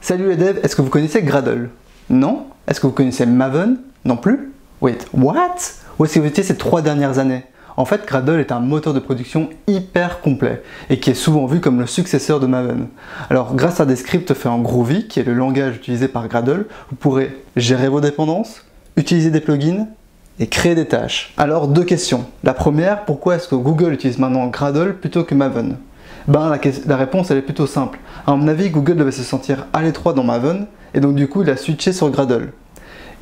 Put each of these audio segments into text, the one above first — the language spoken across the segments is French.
Salut les devs, est-ce que vous connaissez Gradle? Non? Est-ce que vous connaissez Maven? Non plus? Wait, what? Où est-ce que vous étiez ces 3 dernières années? En fait, Gradle est un moteur de production hyper complet et qui est souvent vu comme le successeur de Maven. Alors, grâce à des scripts faits en Groovy, qui est le langage utilisé par Gradle, vous pourrez gérer vos dépendances, utiliser des plugins et créer des tâches. Alors, 2 questions. La première, pourquoi est-ce que Google utilise maintenant Gradle plutôt que Maven? La réponse elle est plutôt simple. À mon avis, Google devait se sentir à l'étroit dans Maven et donc du coup il a switché sur Gradle.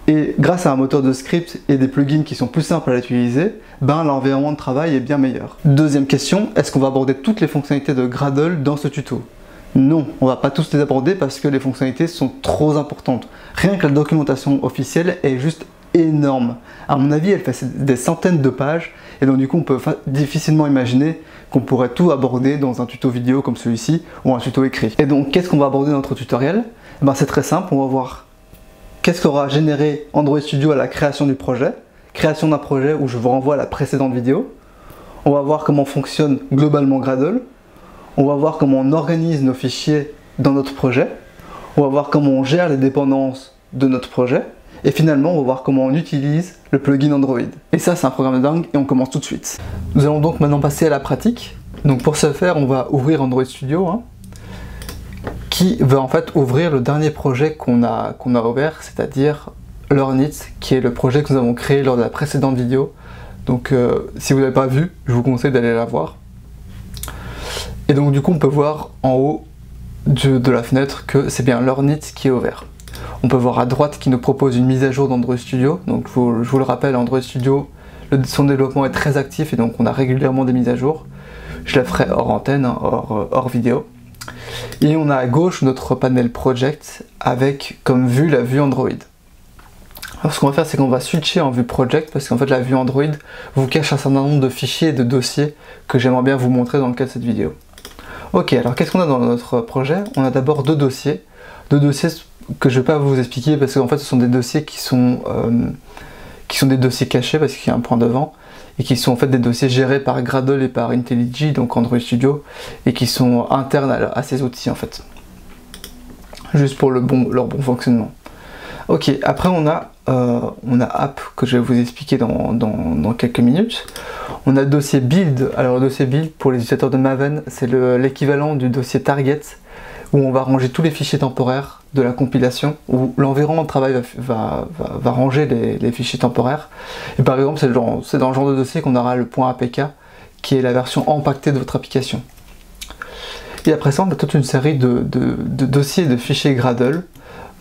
Et grâce à un moteur de script et des plugins qui sont plus simples à utiliser, l'environnement de travail est bien meilleur. Deuxième question, est-ce qu'on va aborder toutes les fonctionnalités de Gradle dans ce tuto? Non, on va pas tous les aborder parce que les fonctionnalités sont trop importantes. Rien que la documentation officielle est juste énorme. À mon avis, elle fait des centaines de pages et donc du coup on peut difficilement imaginer qu'on pourrait tout aborder dans un tuto vidéo comme celui-ci ou un tuto écrit. Et donc qu'est-ce qu'on va aborder dans notre tutoriel? C'est très simple, on va voir qu'est-ce qu'aura généré Android Studio à la création du projet, création d'un projet où je vous renvoie à la précédente vidéo. On va voir comment fonctionne globalement Gradle. On va voir comment on organise nos fichiers dans notre projet. On va voir comment on gère les dépendances de notre projet. Et finalement, on va voir comment on utilise le plugin Android. Et ça, c'est un programme de dingue et on commence tout de suite. Nous allons donc maintenant passer à la pratique. Donc pour ce faire, on va ouvrir Android Studio, qui va en fait ouvrir le dernier projet qu'on a ouvert, c'est-à-dire Learnit, qui est le projet que nous avons créé lors de la précédente vidéo. Donc si vous ne l'avez pas vu, je vous conseille d'aller la voir. Et donc du coup, on peut voir en haut de la fenêtre que c'est bien Learnit qui est ouvert. On peut voir à droite qui nous propose une mise à jour d'Android Studio. Donc je vous le rappelle, Android Studio, son développement est très actif et donc on a régulièrement des mises à jour. Je la ferai hors antenne, hors vidéo. Et on a à gauche notre panel Project avec comme vue la vue Android. Alors ce qu'on va faire, c'est qu'on va switcher en vue Project parce qu'en fait la vue Android vous cache un certain nombre de fichiers et de dossiers que j'aimerais bien vous montrer dans le cadre de cette vidéo. Ok, alors qu'est-ce qu'on a dans notre projet? On a d'abord deux dossiers que je ne vais pas vous expliquer parce qu'en fait ce sont des dossiers qui sont des dossiers cachés parce qu'il y a un point devant et qui sont en fait des dossiers gérés par Gradle et par IntelliJ, donc Android Studio, et qui sont internes à ces outils en fait, juste pour leur bon fonctionnement. Ok, après on a app que je vais vous expliquer dans quelques minutes. On a le dossier build. Alors le dossier build pour les utilisateurs de Maven, c'est l'équivalent du dossier target où on va ranger tous les fichiers temporaires de la compilation, où l'environnement de travail va ranger les fichiers temporaires. Et par exemple, c'est dans le genre de dossier qu'on aura le point APK, qui est la version empaquetée de votre application. Et après ça, on a toute une série de dossiers de fichiers Gradle,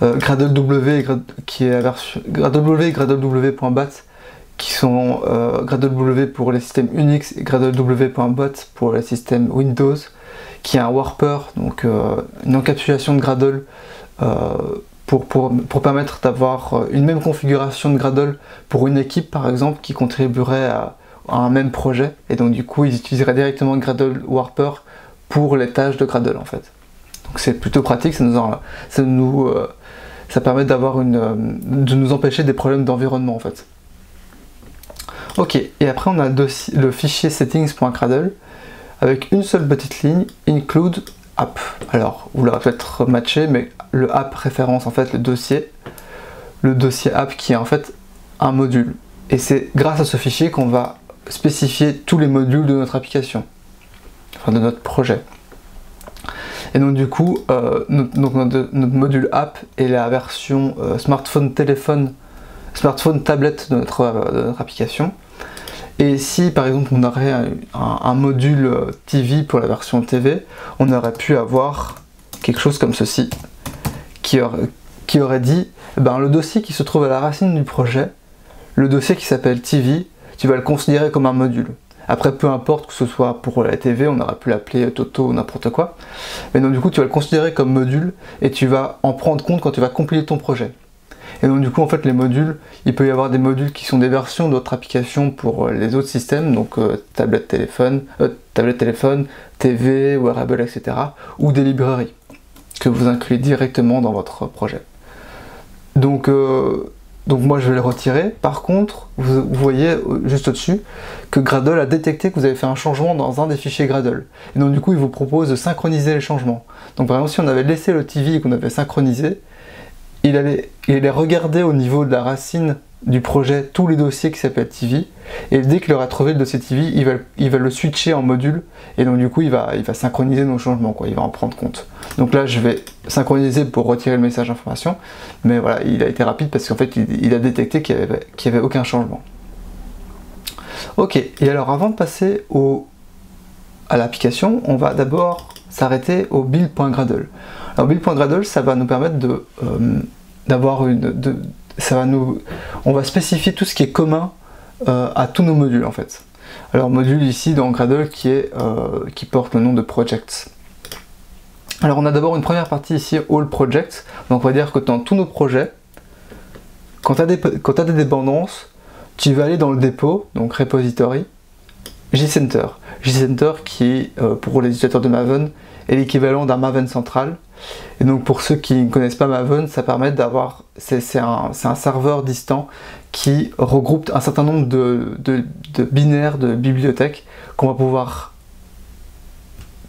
GradleW qui est la version GradleW et GradleW.bat qui sont GradleW pour les systèmes Unix et GradleW.bot pour les systèmes Windows, qui est un warper, donc une encapsulation de Gradle pour permettre d'avoir une même configuration de Gradle pour une équipe par exemple qui contribuerait à un même projet, et donc du coup ils utiliseraient directement Gradle warper pour les tâches de Gradle en fait. Donc c'est plutôt pratique, ça permet de nous empêcher des problèmes d'environnement en fait. Ok, et après on a le fichier settings.gradle avec une seule petite ligne, include app. Alors, vous l'aurez peut-être matché, mais le app référence en fait le dossier app qui est en fait un module. Et c'est grâce à ce fichier qu'on va spécifier tous les modules de notre application, enfin de notre projet. Et donc du coup, notre module app est la version smartphone tablette de notre application. Et si par exemple on aurait un module TV pour la version TV, on aurait pu avoir quelque chose comme ceci, qui aurait dit, le dossier qui se trouve à la racine du projet, le dossier qui s'appelle TV, tu vas le considérer comme un module. Après, peu importe que ce soit pour la TV, on aurait pu l'appeler Toto ou n'importe quoi. Mais donc du coup, tu vas le considérer comme module et tu vas en prendre compte quand tu vas compiler ton projet. Et donc du coup, en fait, les modules, il peut y avoir des modules qui sont des versions d'autres applications pour les autres systèmes, donc tablette, téléphone, TV, wearable, etc. ou des librairies que vous incluez directement dans votre projet. Donc Donc moi je vais le retirer. Par contre, vous voyez juste au-dessus que Gradle a détecté que vous avez fait un changement dans un des fichiers Gradle. Et donc du coup il vous propose de synchroniser les changements. Donc par exemple si on avait laissé le TV et qu'on avait synchronisé, il allait regarder au niveau de la racine du projet tous les dossiers qui s'appellent TV, et dès qu'il aura trouvé le dossier TV, il va le switcher en module, et donc du coup il va synchroniser nos changements, quoi, il va en prendre compte. Donc là je vais synchroniser pour retirer le message d'information, mais voilà, il a été rapide parce qu'en fait il a détecté qu'il n'y avait aucun changement. Ok, et alors avant de passer à l'application, on va d'abord s'arrêter au build.gradle. Alors build.gradle, ça va nous permettre on va spécifier tout ce qui est commun à tous nos modules en fait. Alors module ici dans Gradle qui porte le nom de projects. Alors on a d'abord une première partie ici, all projects. Donc on va dire que dans tous nos projets, quand tu as des dépendances, tu vas aller dans le dépôt, donc repository, JCenter. JCenter qui pour les utilisateurs de Maven est l'équivalent d'un Maven central. Et donc pour ceux qui ne connaissent pas Maven, ça permet d'avoir, c'est un serveur distant qui regroupe un certain nombre de binaires de bibliothèques qu'on va pouvoir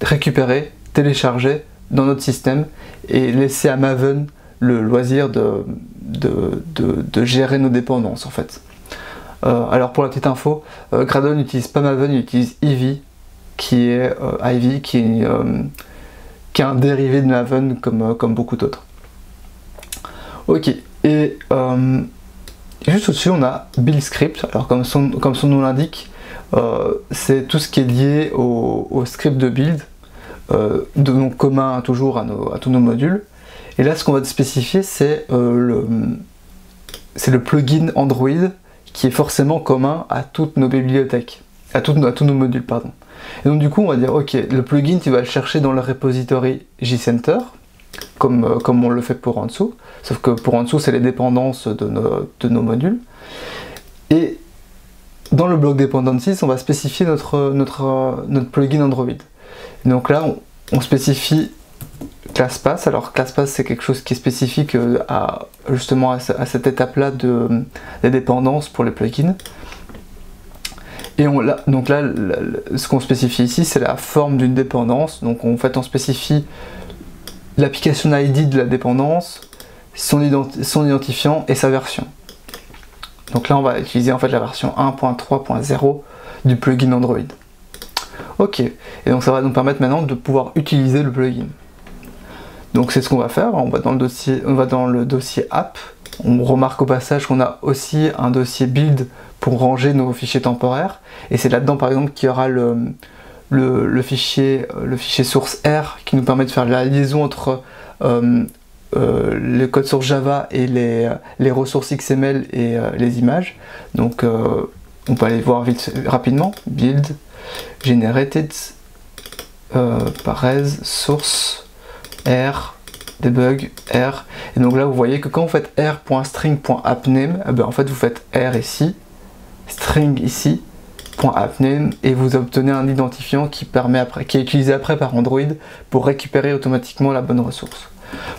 récupérer, télécharger dans notre système et laisser à Maven le loisir de gérer nos dépendances en fait. Alors pour la petite info, Gradle n'utilise pas Maven, il utilise Ivy qui est un dérivé de Maven comme beaucoup d'autres. Ok, et juste au-dessus on a build script. Alors comme son nom l'indique, c'est tout ce qui est lié au script de build, de nom commun toujours à tous nos modules. Et là ce qu'on va spécifier c'est le plugin Android qui est forcément commun à toutes nos bibliothèques, à tous nos modules, pardon. Et donc du coup on va dire ok, le plugin tu vas le chercher dans le repository JCenter comme on le fait pour en dessous, sauf que pour en dessous c'est les dépendances de nos modules, et dans le bloc dependencies on va spécifier notre plugin Android. Et donc là on spécifie ClassPath. Alors ClassPath c'est quelque chose qui est spécifique justement à cette étape là des dépendances pour les plugins. Et donc là, ce qu'on spécifie ici, c'est la forme d'une dépendance. Donc en fait, on spécifie l'application ID de la dépendance, son identifiant et sa version. Donc là, on va utiliser en fait la version 1.3.0 du plugin Android. Ok, et donc ça va nous permettre maintenant de pouvoir utiliser le plugin. Donc c'est ce qu'on va faire. On va dans le dossier app. On remarque au passage qu'on a aussi un dossier build pour ranger nos fichiers temporaires, et c'est là-dedans par exemple qu'il y aura le fichier source R qui nous permet de faire la liaison entre le code source Java et les ressources XML et les images. Donc on peut aller voir rapidement, build, generated, pares, source, R, debug, R, et donc là vous voyez que quand vous faites r.string.appname, en fait vous faites R ici, string ici, .appname, et vous obtenez un identifiant qui est utilisé après par Android pour récupérer automatiquement la bonne ressource.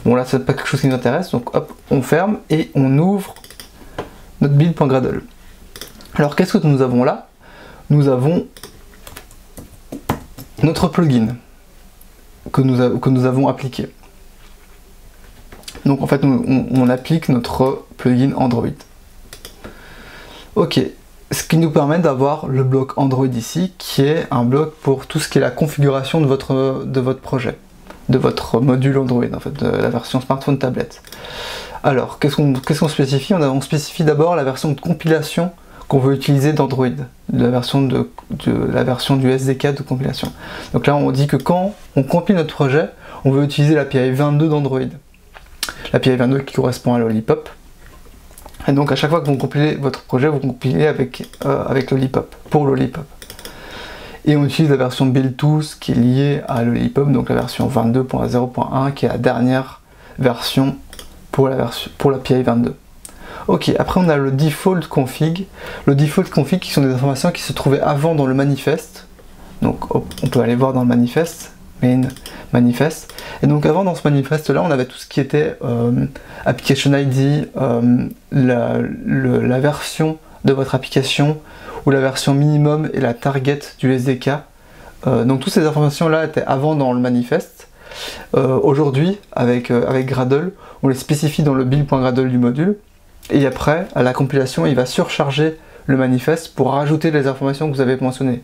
Bon là c'est pas quelque chose qui nous intéresse, donc hop, on ferme et on ouvre notre build.gradle. Alors qu'est-ce que nous avons là? Nous avons notre plugin que nous avons appliqué. Donc en fait on applique notre plugin Android. Ok, ce qui nous permet d'avoir le bloc Android ici, qui est un bloc pour tout ce qui est la configuration de votre projet, de votre module Android, en fait, de la version smartphone tablette. Alors, qu'est-ce qu'on spécifie? On spécifie d'abord la version de compilation qu'on veut utiliser d'Android, la version du SDK de compilation. Donc là, on dit que quand on compile notre projet, on veut utiliser l'API 22 d'Android. L'API 22 qui correspond à Lollipop. Et donc à chaque fois que vous compilez votre projet, vous compilez avec Lollipop, pour Lollipop. Et on utilise la version build-tools qui est liée à Lollipop, donc la version 22.0.1 qui est la dernière version pour l'API 22. Ok, après on a le default config. Le default config qui sont des informations qui se trouvaient avant dans le manifeste. Donc on peut aller voir dans le manifeste. main manifest. Et donc avant, dans ce manifeste là, on avait tout ce qui était application ID, la version de votre application, ou la version minimum et la target du SDK. Donc toutes ces informations là étaient avant dans le manifeste. Aujourd'hui, avec Gradle, on les spécifie dans le build.gradle du module, et après, à la compilation, il va surcharger le manifeste pour rajouter les informations que vous avez mentionnées.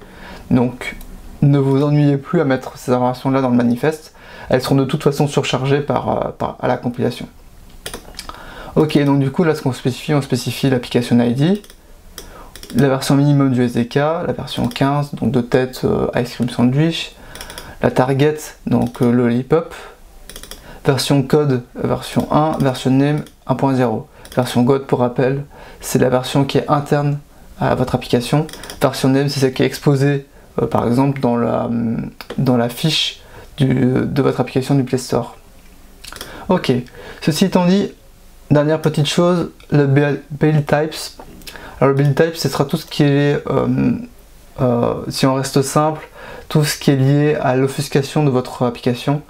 Donc ne vous ennuyez plus à mettre ces informations là dans le manifeste, elles seront de toute façon surchargées à la compilation. Ok, donc du coup là ce qu'on spécifie, on spécifie l'application ID, la version minimum du SDK, la version 15, donc de tête Ice Cream Sandwich, la target, donc Lollipop, version code, version 1, version name 1.0, version God pour rappel, c'est la version qui est interne à votre application, version name c'est celle qui est exposée par exemple dans la fiche de votre application du Play Store. Ok, ceci étant dit, dernière petite chose, le build types. Alors le build type, ce sera tout ce qui est, si on reste simple, tout ce qui est lié à l'offuscation de votre application.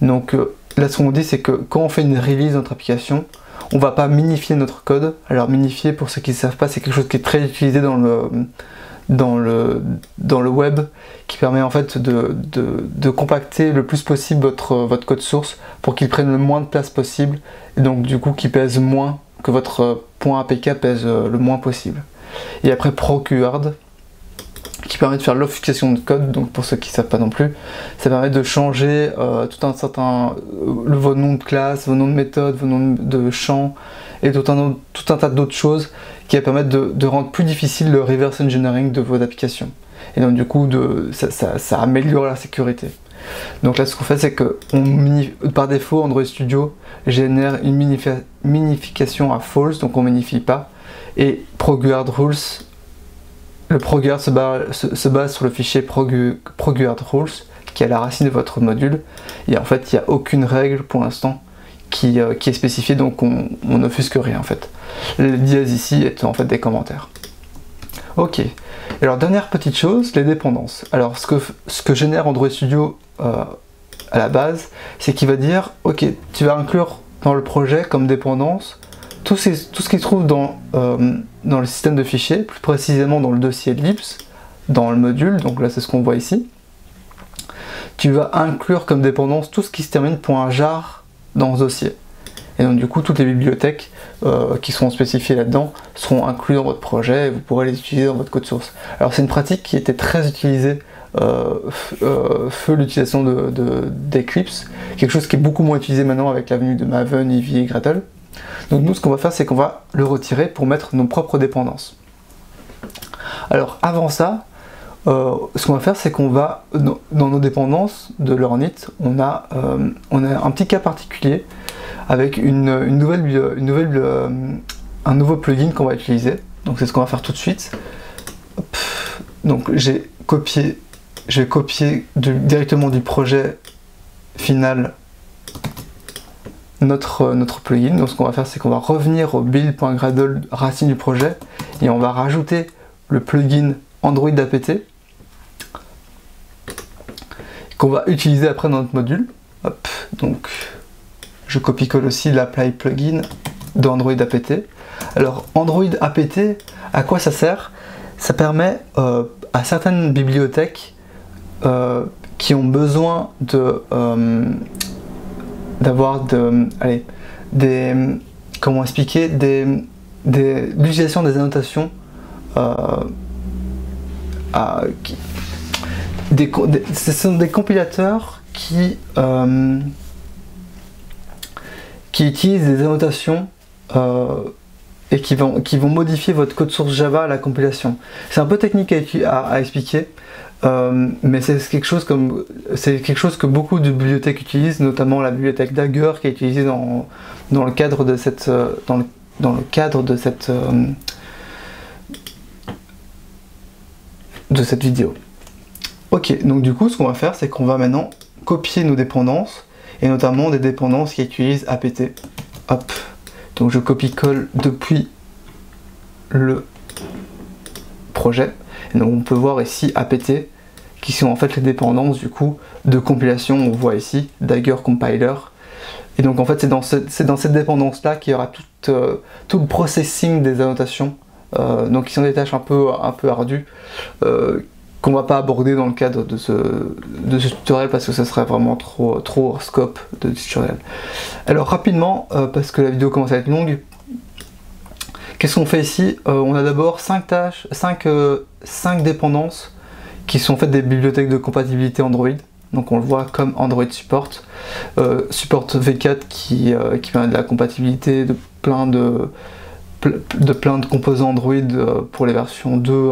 Donc là ce qu'on dit, c'est que quand on fait une release de notre application, on va pas minifier notre code. Alors minifier, pour ceux qui ne savent pas, c'est quelque chose qui est très utilisé dans le web, qui permet en fait de compacter le plus possible votre code source pour qu'il prenne le moins de place possible, et donc du coup qui pèse moins, que votre .apk pèse le moins possible. Et après procured, qui permet de faire l'offuscation de code. Donc pour ceux qui ne savent pas non plus, ça permet de changer tout un vos noms de classe, vos noms de méthode, vos noms de champs, et tout un tas d'autres choses qui va permettre de rendre plus difficile le reverse engineering de vos applications. Et donc du coup, ça améliore la sécurité. Donc là, ce qu'on fait, c'est que par défaut, Android Studio génère une minification à false, donc on ne minifie pas. Et proguard rules, le proguard se base sur le fichier proguard rules, qui est à la racine de votre module. Et en fait, il n'y a aucune règle pour l'instant qui est spécifiée, donc on n'offusque rien en fait. Les dièses ici étant en fait des commentaires. Ok. Alors dernière petite chose, les dépendances. Alors ce que génère Android Studio à la base, c'est qu'il va dire, ok, tu vas inclure dans le projet comme dépendance tout ce qui se trouve dans le système de fichiers, plus précisément dans le dossier libs, dans le module, donc là c'est ce qu'on voit ici. Tu vas inclure comme dépendance tout ce qui se termine .jar dans ce dossier. Et donc du coup, toutes les bibliothèques qui seront spécifiées là-dedans seront incluses dans votre projet et vous pourrez les utiliser dans votre code source. Alors c'est une pratique qui était très utilisée feu l'utilisation d'Eclipse, quelque chose qui est beaucoup moins utilisé maintenant avec l'avenue de Maven, Ivy et Gradle. Donc nous, ce qu'on va faire, c'est qu'on va le retirer pour mettre nos propres dépendances. Alors avant ça, ce qu'on va faire, c'est qu'on va, dans nos dépendances de Learnit, on a un petit cas particulier avec un nouveau plugin qu'on va utiliser. Donc c'est ce qu'on va faire tout de suite. Hop. Donc je vais copier directement du projet final notre plugin. Donc ce qu'on va faire, c'est qu'on va revenir au build.gradle racine du projet et on va rajouter le plugin Android apt qu'on va utiliser après dans notre module. Hop, donc je copie-colle aussi l'apply plugin de Android apt. Alors Android apt, à quoi ça sert? Ça permet à certaines bibliothèques qui ont besoin d'avoir comment expliquer, l'utilisation des annotations ce sont des compilateurs qui utilisent des annotations et qui vont modifier votre code source Java à la compilation. C'est un peu technique à expliquer, mais c'est quelque chose que beaucoup de bibliothèques utilisent, notamment la bibliothèque Dagger qui est utilisée dans le cadre de cette vidéo. Ok, donc du coup ce qu'on va faire, c'est qu'on va maintenant copier nos dépendances, et notamment des dépendances qui utilisent apt. Hop, donc je copie-colle depuis le projet, et donc on peut voir ici apt qui sont en fait les dépendances du coup de compilation. On voit ici Dagger Compiler. Et donc en fait c'est dans cette dépendance là qu'il y aura tout le processing des annotations. Donc qui sont des tâches un peu ardues qu'on va pas aborder dans le cadre de ce tutoriel parce que ce serait vraiment trop hors scope de tutoriel. Alors rapidement, parce que la vidéo commence à être longue, qu'est-ce qu'on fait ici? On a d'abord 5 dépendances qui sont en fait des bibliothèques de compatibilité Android. Donc on le voit comme Android Support. Support V4 qui permet de la compatibilité de plein de composants Android pour les versions 2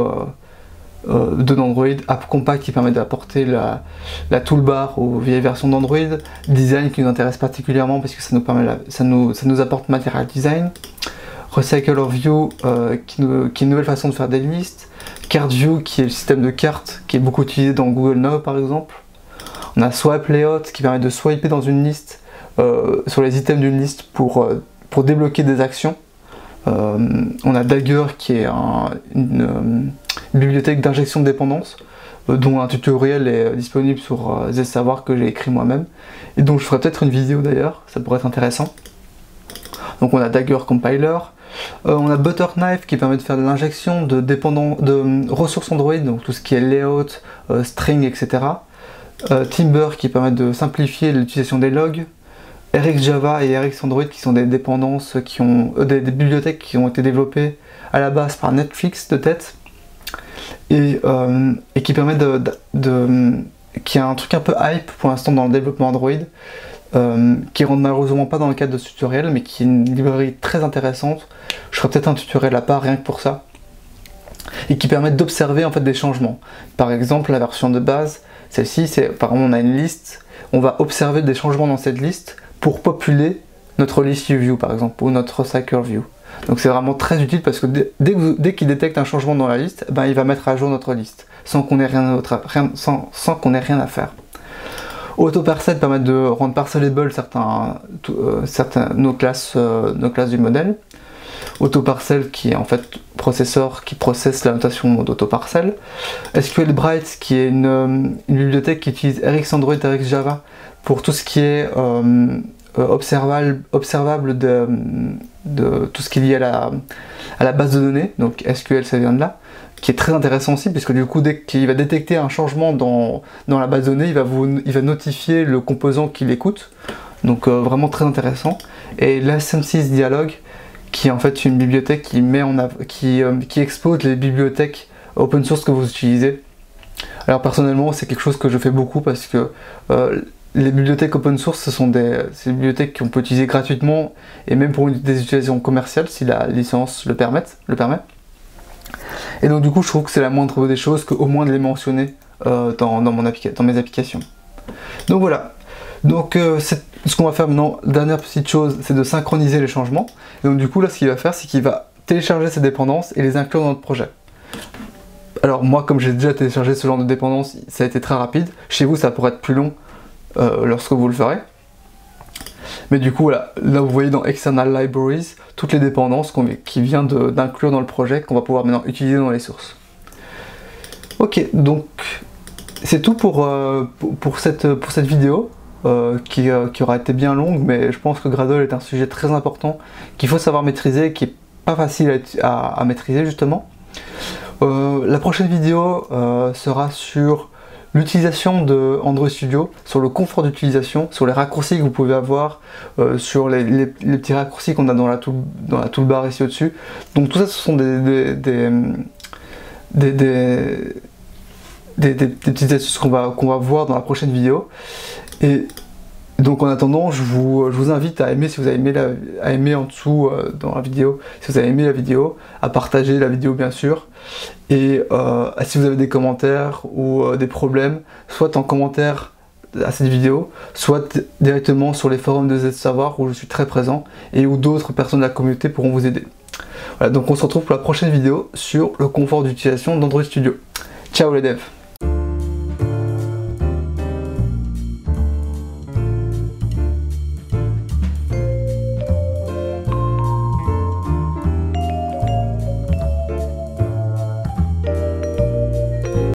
d'Android, App Compact qui permet d'apporter la toolbar aux vieilles versions d'Android, Design qui nous intéresse particulièrement parce que ça nous apporte Material Design, Recycler View qui est une nouvelle façon de faire des listes, Card View qui est le système de cartes qui est beaucoup utilisé dans Google Now par exemple. On a Swipe Layout qui permet de swiper dans une liste sur les items d'une liste pour débloquer des actions. On a Dagger qui est une bibliothèque d'injection de dépendance dont un tutoriel est disponible sur Zsavoir que j'ai écrit moi-même et dont je ferai peut-être une vidéo d'ailleurs, ça pourrait être intéressant. Donc on a Dagger Compiler, on a Butterknife qui permet de faire de l'injection de ressources Android, donc tout ce qui est layout, string, etc. Timber qui permet de simplifier l'utilisation des logs, RxJava et RxAndroid qui sont des dépendances des bibliothèques qui ont été développées à la base par Netflix de tête et qui permet qui est un truc un peu hype pour l'instant dans le développement Android qui rentre malheureusement pas dans le cadre de ce tutoriel mais qui est une librairie très intéressante. Je ferai peut-être un tutoriel à part rien que pour ça et qui permet d'observer en fait des changements. Par exemple la version de base, celle-ci c'est par exemple on a une liste, on va observer des changements dans cette liste pour populer notre list view par exemple ou notre recycler view. Donc c'est vraiment très utile parce que dès qu'il détecte un changement dans la liste, ben, il va mettre à jour notre liste sans qu'on ait rien à faire. AutoParcel permet de rendre parcelable nos classes du modèle. AutoParcel qui est en fait processeur qui processe la notation d'AutoParcel. SQLBright qui est une bibliothèque qui utilise RxAndroid et RxJava pour tout ce qui est observable de tout ce qui est lié à la base de données, donc SQL ça vient de là, qui est très intéressant aussi puisque du coup dès qu'il va détecter un changement dans la base de données, il va notifier le composant qui l'écoute, donc vraiment très intéressant. Et l'SM6 Dialog qui est en fait une bibliothèque qui expose les bibliothèques open source que vous utilisez. Alors personnellement c'est quelque chose que je fais beaucoup parce que les bibliothèques open source, ce sont des bibliothèques qu'on peut utiliser gratuitement et même pour des utilisations commerciales si la licence le permet. Et donc du coup je trouve que c'est la moindre des choses qu'au moins de les mentionner dans mes applications. Donc voilà, donc ce qu'on va faire maintenant, dernière petite chose, c'est de synchroniser les changements. Et donc du coup là ce qu'il va faire c'est qu'il va télécharger ces dépendances et les inclure dans notre projet. Alors moi comme j'ai déjà téléchargé ce genre de dépendances, ça a été très rapide. Chez vous ça pourrait être plus long lorsque vous le ferez. Mais du coup voilà, là vous voyez dans External Libraries toutes les dépendances qui vient d'inclure dans le projet qu'on va pouvoir maintenant utiliser dans les sources. Ok, donc c'est tout pour cette vidéo qui aura été bien longue, mais je pense que Gradle est un sujet très important qu'il faut savoir maîtriser, qui est pas facile à maîtriser justement. La prochaine vidéo sera sur l'utilisation de Android Studio, sur le confort d'utilisation, sur les raccourcis que vous pouvez avoir, sur les petits raccourcis qu'on a dans la toolbar ici au-dessus. Donc tout ça ce sont des petites astuces qu'on va voir dans la prochaine vidéo. Et donc en attendant, je vous invite à aimer si vous avez aimé en dessous dans la vidéo, si vous avez aimé la vidéo, à partager la vidéo bien sûr, et si vous avez des commentaires ou des problèmes, soit en commentaire à cette vidéo, soit directement sur les forums de Zsavoir où je suis très présent et où d'autres personnes de la communauté pourront vous aider. Voilà, donc on se retrouve pour la prochaine vidéo sur le confort d'utilisation d'Android Studio. Ciao les devs!